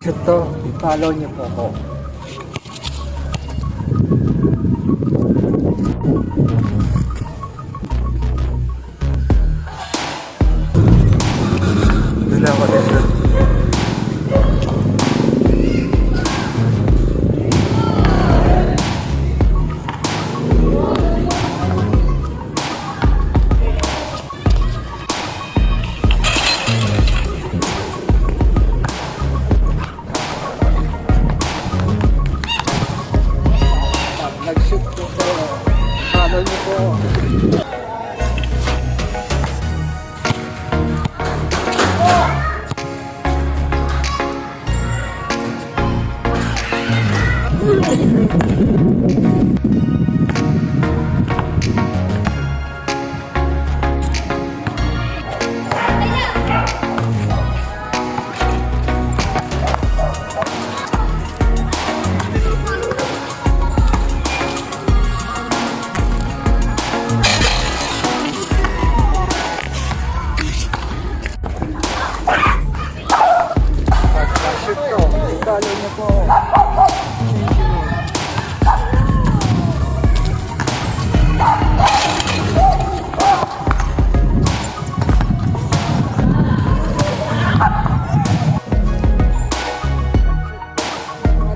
Ito, i-follow niyo po ako. Dala ko din. Nag-shoot po po. Follow niyo po. Follow niyo po.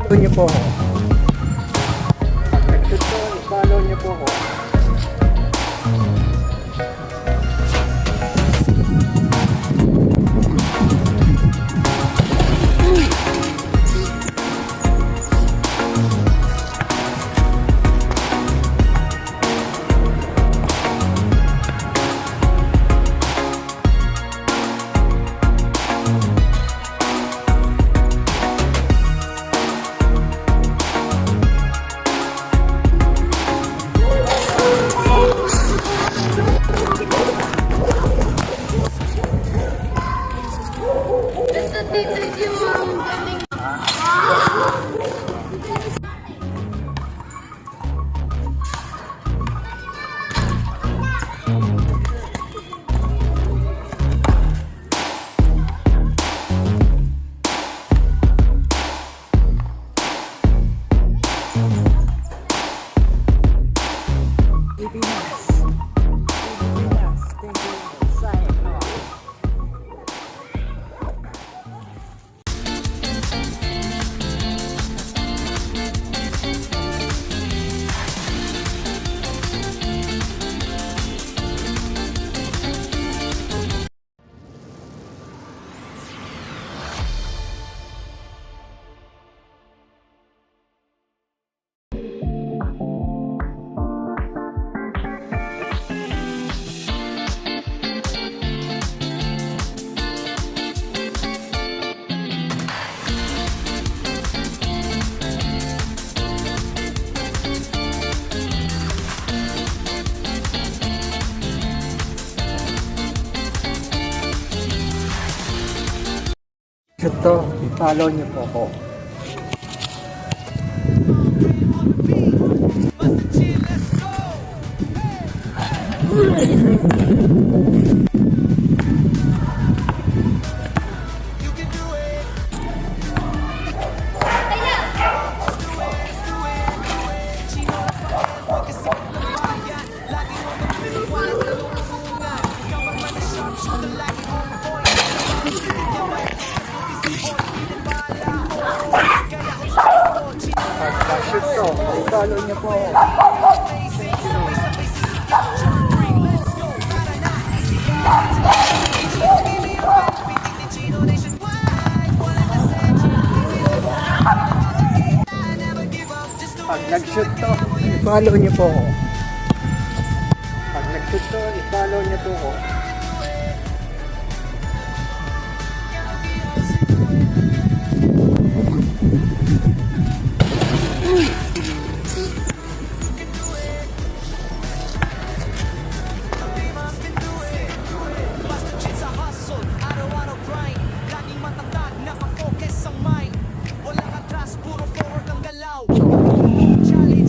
Follow niyo po ako. Nag-shoot po, follow niyo po ako. Ito, i-follow niyo po ako. Shoot ko, i-follow niyo po. Pag nag-shoot to, i-follow niyo po ako. Pag nag-shoot to, i-follow niyo po ako.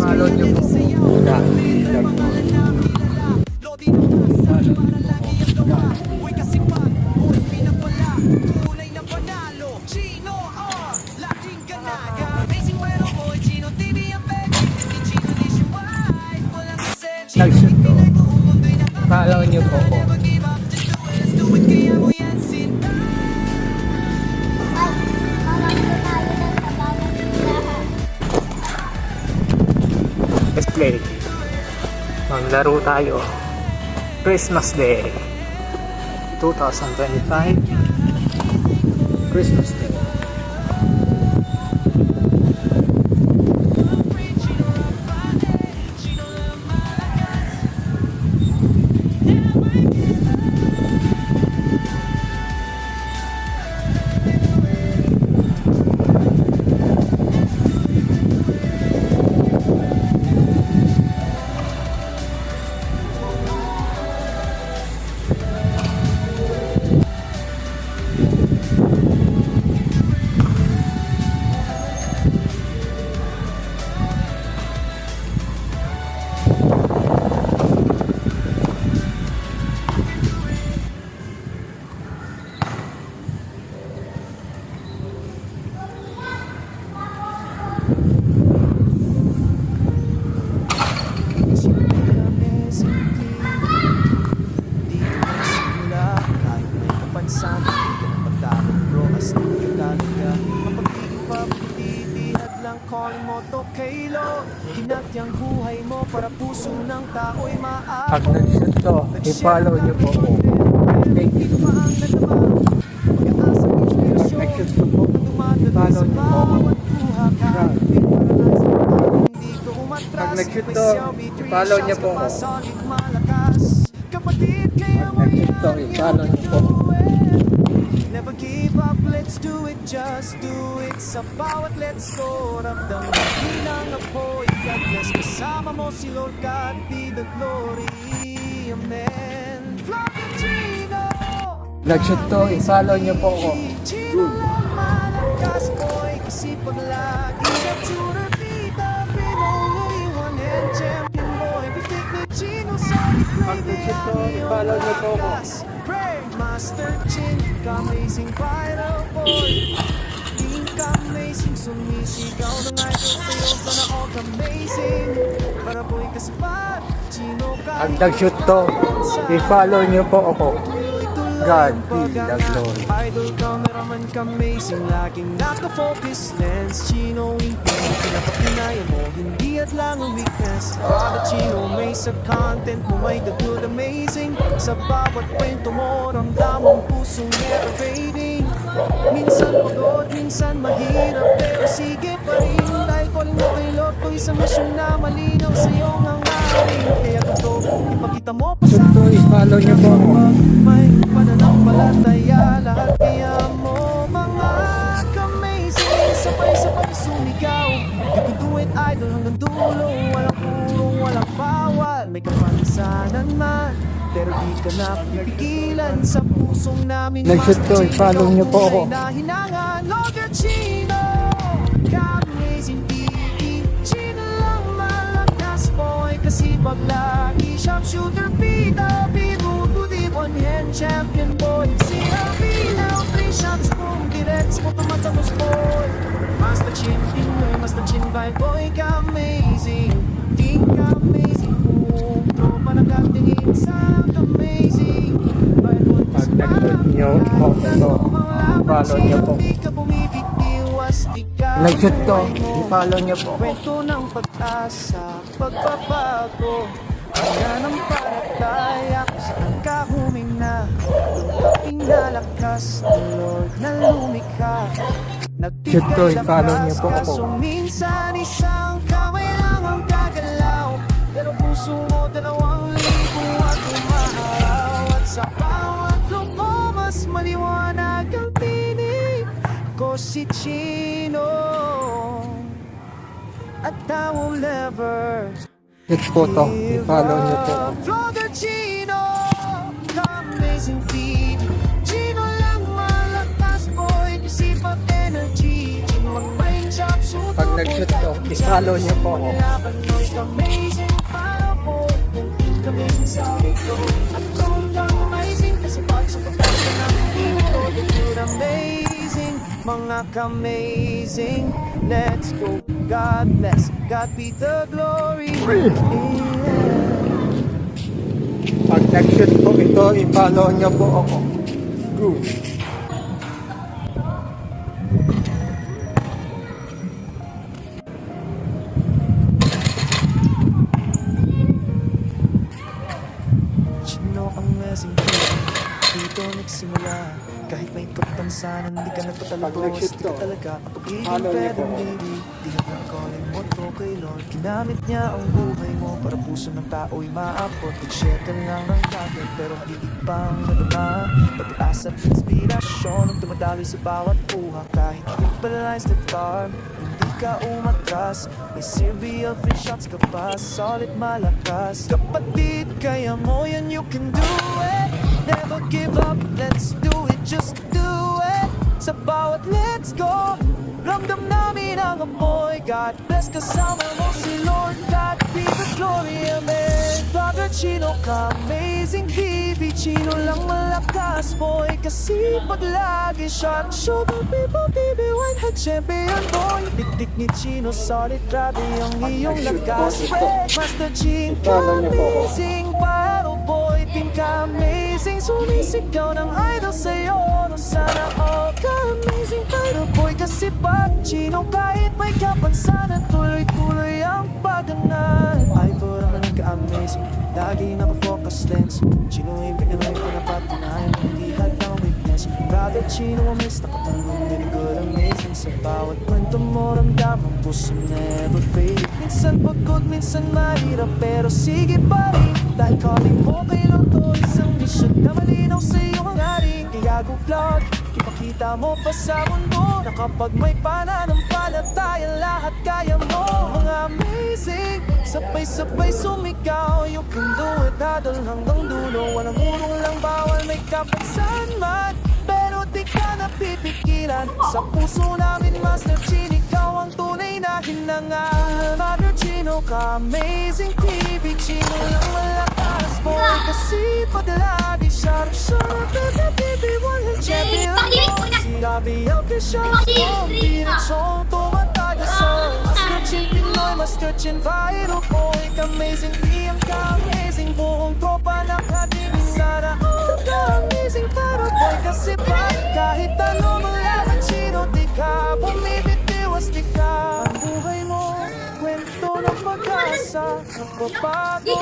Follow niyo po. Nag-shoot to. Follow niyo po ako. Let's play. Maglaro tayo. Christmas Day 2025. Christmas Day. Kinatyang buhay mo para puso ng tao'y maaari. Pag nag-shoot to, i-follow niyo po ako. Thank you. Nag-shoot to po, i-follow niyo po ako. Pag nag-shoot to, i-follow niyo po ako. Pag nag-shoot to, i-follow niyo po ako. Never give up, let's do it, just do it. Sa bawat let's go, ramdam ng apoy. God bless, kasama mo si Lord God, be the glory, amen. Florentino, Nag-shoot to, i-follow niyo po ako. Chino lang malakas, boy, kasi pag lagi na tuner, pita, Pinoy, one hand champion, boy, bitik na Chino, sorry, Pag nag-shoot to, i-follow niyo po ako. Pray, Master Chin, ka-amazing viral boy. Ka-amazing, sumisigaw ng idol sa'yo, sana all ka-amazing. Para boy kasipat, Chino ka. Pag nag-shoot to, i-follow niyo po ako. God be the glory. Idol cameraman ka-amazing, laging naka-focus lens. Chino, hindi pinapakinayan mo, hindi at lang ang weakness. Para Chino, may sa content mo, may the good amazing. Sa bawat kwento mo, ramdam ang pusong never fading. Minsan pagod, minsan mahirap, pero sige pa rin. Dahil calling mo kay Lord ko, isang misyon na malinaw sa'yo ang aking. Kaya gusto, ipakita mo pa sa Shoot to, i-follow niyo po ako. may pananampalataya, lahat kaya mo mga ka-amazing. Sabay-sabay sumigaw, you can do it idol hanggang dulo. Walang purong, walang bawal, may kapansanan man, pero di ka na pipigilan sa pusong namin. Nag-shoot to, i-follow niyo po ako. Hinangan, Lord your Chino, ka-amazing TV. Chino lang malakas, boy, kasi pag lagi sharpshooter, pita, binubuti, one hand champion, boy. CLB, now 3 shots, boom, direct, mo tumatapos, boy. Master Chin, Pinoy, Master Chin, vibe, boy, ka-amazing. Di ka-amazing, boom, tropa nagkatingin sa amazing. Pag nag-shoot niyo po ako, i-follow niyo po. Nag-shoot to, i-follow niyo po ako. Kwento ng pag-asa, pagbabago, kaya ng parataya kung saan ka humina. Doon ka pinalakas ng Lord na lumikha. Shoot to, i-follow niyo po ako. Kaso minsan isang kamay lang ang gagalaw, pero puso mo 2,000 at umaharaw. At sa bawat lumo mas maliwanag ang tinig ko, si Chino. At I will never Shoot po to, i-follow niyo po ako. Vlogger Chino, ka-amazing feed. Chino lang malakas, boy, kasi pag energy. Chino magpain shop, shoot. Pag nag-shoot to, i-follow niyo po ako. Amazing, para po, kami sa ito. At kung amazing, kasi pag sa pagkakita namin dito, the good amazing. mga ka-amazing. Let's go, God bless, God be the glory. Yeah. Pag nag-shoot po ito, i-follow nyo po ako. Go! Sino ang messing dito nagsimula? Kahit may kapansanan, di ka nagpatalabos, di ka talaga ang pag-ibig pwedeng baby. Di hanggang calling mo to kay Lord. Ginamit niya ang buhay mo para puso ng tao'y maabot. Nag-share ka lang ng dagat, pero higit pang nadama. Pag-asa at inspirasyon ang tumadaloy sa bawat buha. Kahit nagpalize the farm, hindi ka umatras. May serial free shots ka pa, solid malakas. Kapatid, kaya mo yan, you can do it. Never give up, let's do it, just do it. Sa bawat let's go, ramdam namin ang amoy. God bless, kasama mo si Lord, God be the glory, amen. Brother Chino ka, amazing TV. Chino lang malakas, boy, kasi pag lagi sharp shoulder, people, TV1 head champion, boy. Tik-tik ni Chino, solid, grabe ang iyong lakas. Master Chino ka, amazing battle, boy, team ka, amazing. Sumisigaw ng idol sa'yo, no sana all ka, amazing fighter, boy, kasi pag Chino kahit may kapansanan, tuloy-tuloy ang pagangan. Idol naman ka-amazing, lagi naka-focus lens. Chino ay pinanay ko na patunayan, hindi hadang weakness. Brother Chino, amis, nakatulong din good, amazing. Sa bawat kwento mo, ramdam ang puso never fade. Minsan pagod, minsan mahirap, pero sige pa rin. Dahil calling mo kay Lord to, isang mission na malinaw sa iyong hangarin. Kaya go vlog, ipakita mo pa sa mundo na kapag may pananampalataya, lahat kaya mo. Mga amazing, sabay-sabay sumigaw. You can do it, hadol hanggang dulo. Walang urong lang, bawal may kapansan man, pero di ka napipigilan. Sa puso namin, Master Chino, ikaw ang tunay na hinangaan. Master Chino ka, amazing TV. Chino lang malakas, boy, kasi pag lagi sharp, TV1 head champion, boy. Si Gabi Alcashas, kombinasyon, tumatagasol. Master Chin Pinoy, Master Chin viral, boy, amazing di ang ka-amazing. Buong tropa nakadinig sana all ka-amazing para, boy, kasi pag kahit ano malaman, Chino, di ka bumibitiwas, di ka. Ang buhay mo, kwento ng pag-asa, nagbabago,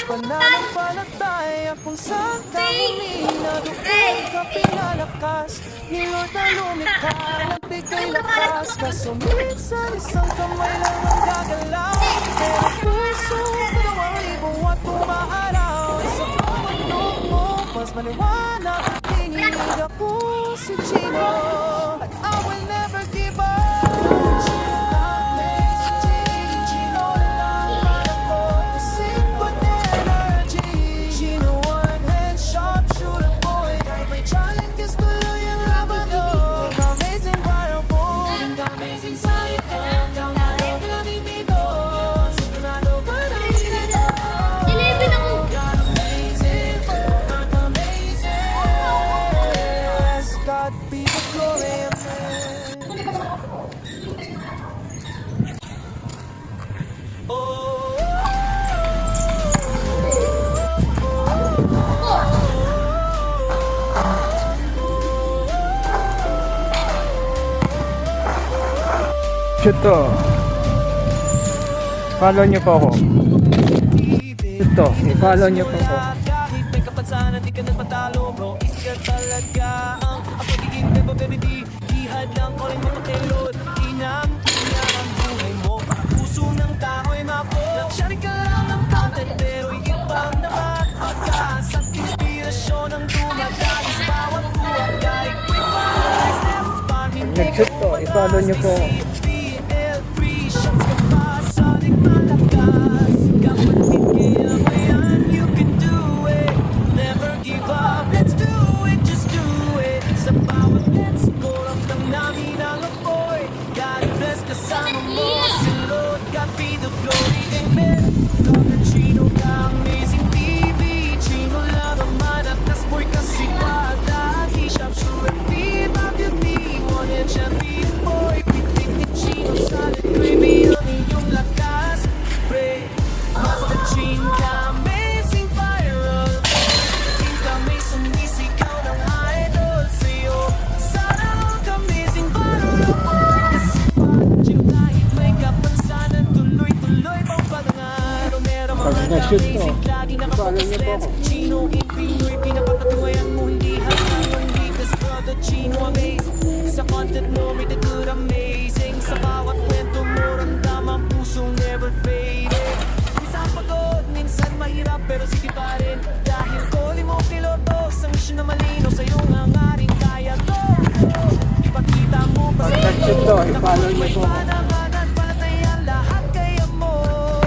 pananampalataya kung saan ka humina, doon ka pinalakas. Ni Lord na lumikha, nagbigay lakas. Kaso minsan isang kamay lang ang gagalaw, pero puso dalawang libo at umaaraw. Sa mundo mo, mas maliwanag at tingin ako si Chino, at I will never give up. Shoot to. Follow nyo po ako. Shoot to. I-follow nyo po ako. Kahit may kapansanan, di ka nagpatalo, bro. Isa ka talaga ang pagiging bebo, baby, di hadlang calling mo kay Lord. Inang ang buhay mo, puso ng tao'y mabot. Nagsyaring ka lang ng content, pero ibang naman pagkaas at inspirasyon ang dumadali sa bawat buhay. Kahit may paris, Nag-shoot to. I-follow nyo po ako. Chino ka, amazing TV. Chino lang ang manakas, boy, kasi pag lagi siyang sure, be my beauty, one and champion. na-shoot to. Follow niyo po ako. Chino in Pinoy, pinapapatuwayan mo hindi hanggang latest brother Chino amaze. Sa content mo may the good amazing. Sa bawat kwento mo ramdam ang pusong never faded. Minsan pagod, minsan mahirap pero sige pa rin. Dahil koli mo piloto sa misyon na malino sa iyong hangarin kaya to. Ipakita mo pa sa Pag-shoot to, i-follow niyo po ako. panamanan palatayan lahat kaya mo.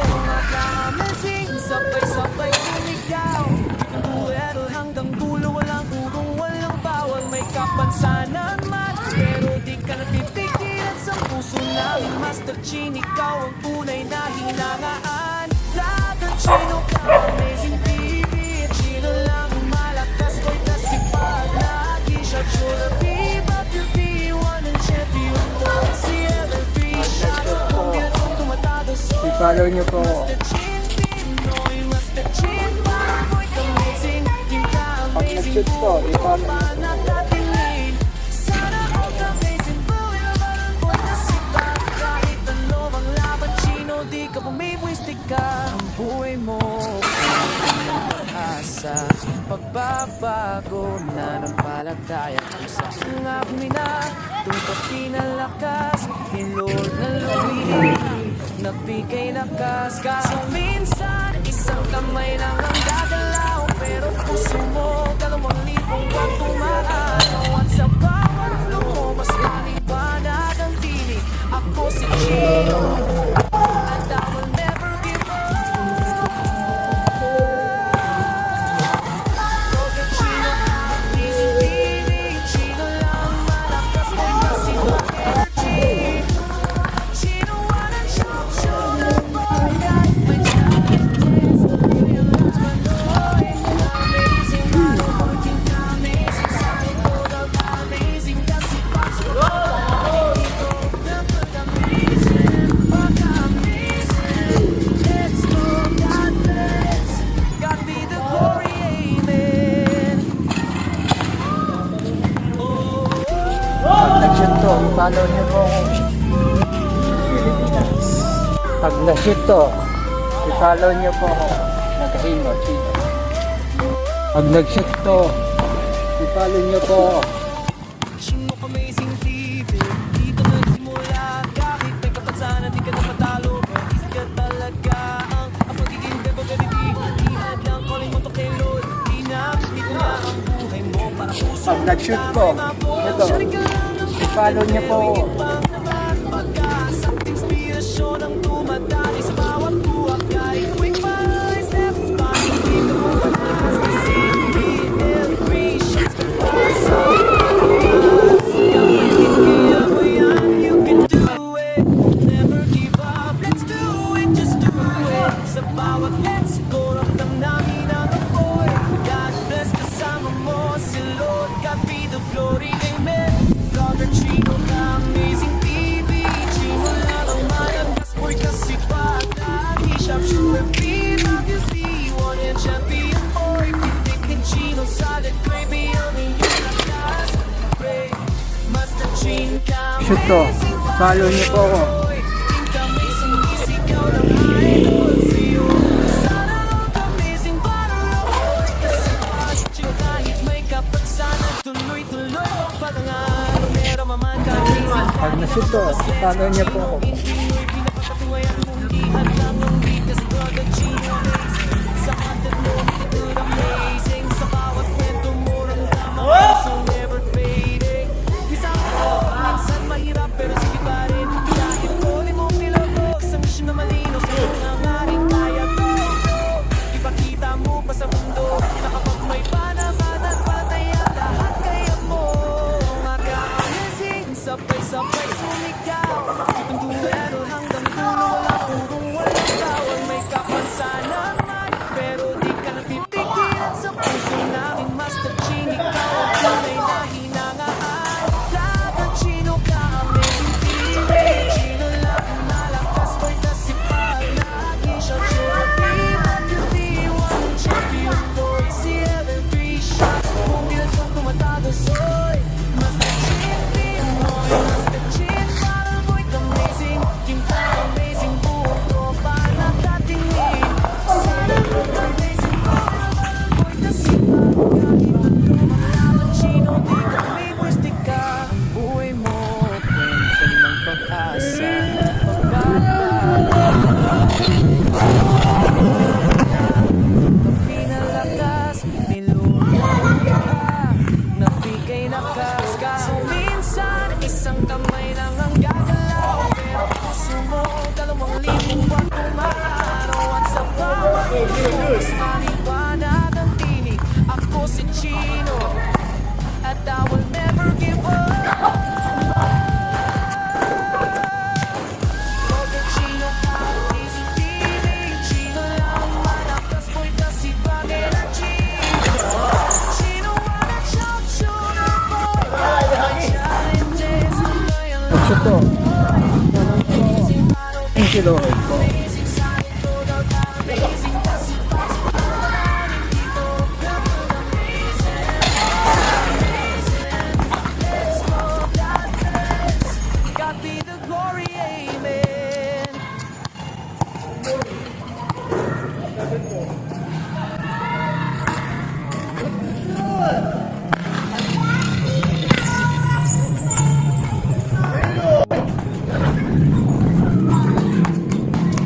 Maka-amazing, sabay-sabay sumigaw. Itong duelo hanggang dulo, walang urong, walang bawal. May kapansanan man, pero di ka napipigilan sa puso namin. Master Chin, ikaw ang tunay na hinangaan. Lagang Chino ka, amazing baby. Chino lang ang malakas, ko'y kasipag. Lagi siya chula, viva, beauty, one and champion. Si LFB, shot, kung ginatong tumatado. I-follow niyo po ako. Pag nag-shoot to, i-follow niyo po. Ang buhay mo asa pagbabago na ng palataya sa hangak nila tungkol pinalakas ni Lord na lumili nagbigay lakas kaso minsan isang kamay lang ang gagalaw pero puso mo 2,000 buwan tumaan at sa bawat lumo mas maliwanag ang tinig ako si Chino and I will never give up. Roger Chino, easy baby. Chino lang malakas may masipag energy. Chino wanna show the boy that may challenges. Yung manoy, amazing, working amazing. Sa likod ang amazing kasi pasok. Dito napag-amazing, pag-amazing. Let's go, God bless. God be the glory, amen. Pag nag-shoot to, i-follow niyo po ako. Pag na-shoot to, i-follow niyo po ako. Nagkahino, Chino. Pag nag-shoot to, i-follow niyo po ako. Chino amazing TV. Dito nagsimula. Kahit may kapansanan, di ka na matalo. Easy ka talaga. Ang pagiging bebo ganiti. Ihad lang calling mo to kay Lord. Pinapit na ang buhay mo para puso. Pag nag-shoot to, ito, i-follow niyo po ako. Pag-asang inspirasyon ang dumadali sa bawat buwak. Kahit quick fire steps, parang dito mo matas. Kasi every shot's pasok. Kapatid kaya mo yan, you can do it. Never give up, let's do it, just do it. Sa bawat let's go, ramdam namin ang apoy. God bless kasama mo si Lord. God be the glory, amen. Vlogger Chino ka, amazing TV. Chino lang ang malakas, boy kasi pa. Lagi siyang sure, viva, beauty, one and champion, boy. Pitik ni Chino, solid gravy, ang iyong lakas. Pray, Master Chin ka, Shoot to, follow niyo po ako. boy. Think amazing, isigaw ng idol sa'yo. Sana all amazing para boy. Kasi pa, kahit may kapagsanan, tuloy-tuloy ang pagangan. Meron maman ka, amazing. Pag na-shoot to, i-follow niyo po ako. Pinoy, pinapapatuwayan mo, hindi hadlang ang bigas, brother Chino amazing. Sa content mo, good amazing. Sa bawat kwento mo, ramdam ang puso never fading. Minsan mahirap pero sige pa rin. Dahil koli mo piloto sa misyon na malino sa iyong hangarin kaya to. Ipakita mo pa sa mundo na kapag may panamanan palatayan lahat kaya mo. Maka-amazing, sabay-sabay sumigaw. Itong duelo hanggang dulo, walang urong, walang bawal. May kapansanan man, pero di ka napipigilan sa puso namin. Master Chin, ikaw ang tunay na hinangaan. Lagang Chino ka, amazing TV. Chino lang ang malakas, ko'y kasipag. Lagi siya sure, viva, beauty, one champion, boy. Si LFB, shot, kung ginatong tumatado, soy. Master Chin, Pinoy, Master Chin, parang boy, amazing. King sa pinalakas, nilulunod ka, nabigay na kaso minsan, isang kamay lang ang gagalaw. Pero puso mo, 2,000 ang umaraw. At sa bawat mas maliwanag ang tinig. Ako si Chino, at I will never give up. Porque Chino amazing feeling. Chino lang malakas boy kasi bagay na Chino. Chino wanna jump, shooter boy. My challenges, tuloy ang Nagshoot to. Thank you, Lord. amazing side ko daw amazing kasi pasok hindi ko ganun amazing. Let's go, God bless. God be the glory, amen.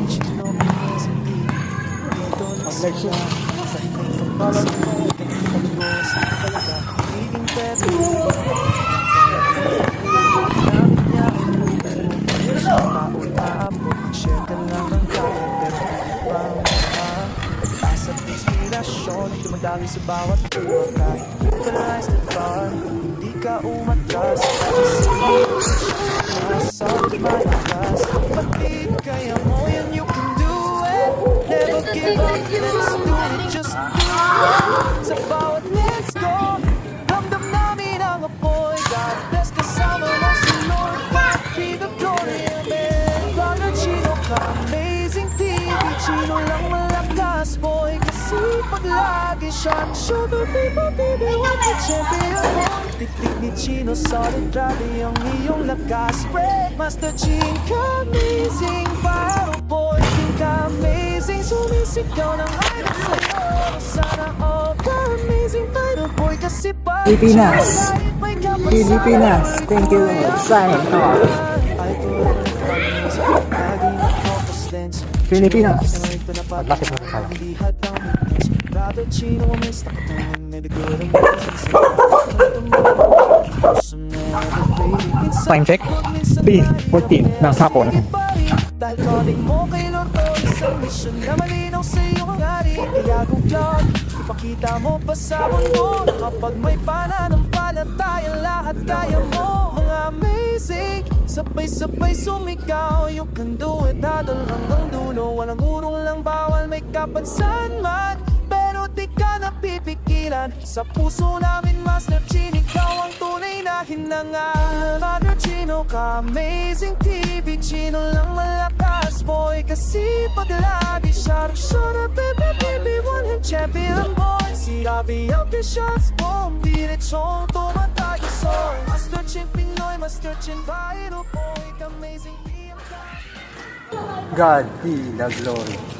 Chino amazing dito Nagshoot. Share ka lang ng kaya pero hindi pa pag-asa at inspirasyon ang dumadami sa bawat buwa kahit neutralize the fun hindi ka umatras sa malakas batid kaya mo yan you can do it never give up let's do it just do it sa bawat let's go ramdam namin ang apoy God bless kasama mo si Lord God be the glory amen Brother Chino ka amazing TV Chino lang malakas boy kasi pag lagi sharp shooter people what the champion boy titik ni Chino solid grabe ang iyong lakas break Master Chin ka amazing battle boy King ka amazing sumisigaw ng idol sa'yo sana all ka amazing fighter boy kasi pag Pilipinas. Pilipinas. Thank you, Lord. Sign off. Pilipinas. Maglaki po pala. Time check, 3:14 ng hapon. Dahil calling mo kay Lord to isang mission na malinaw sa iyong hari Kaya kung cloud, ipakita mo pa sa mundo Kapag may pananampalataya lahat kaya mo Mga amazing, sabay-sabay sumigaw You can do it, dadal hanggang dulo Walang urong lang bawal may kapansan man Pero di ka napipigilan Sa puso namin Master Chin Ikaw ang tunay na hinangaan Master Chino ka amazing TV Chino lang malakas boy Kasi pag lagi shut up baby one hand champion boy Si Ravi out the shots boom Diretsong tumatay soy Master Chin Pinoy Master Chin viral boy Amazing TV God be the glory.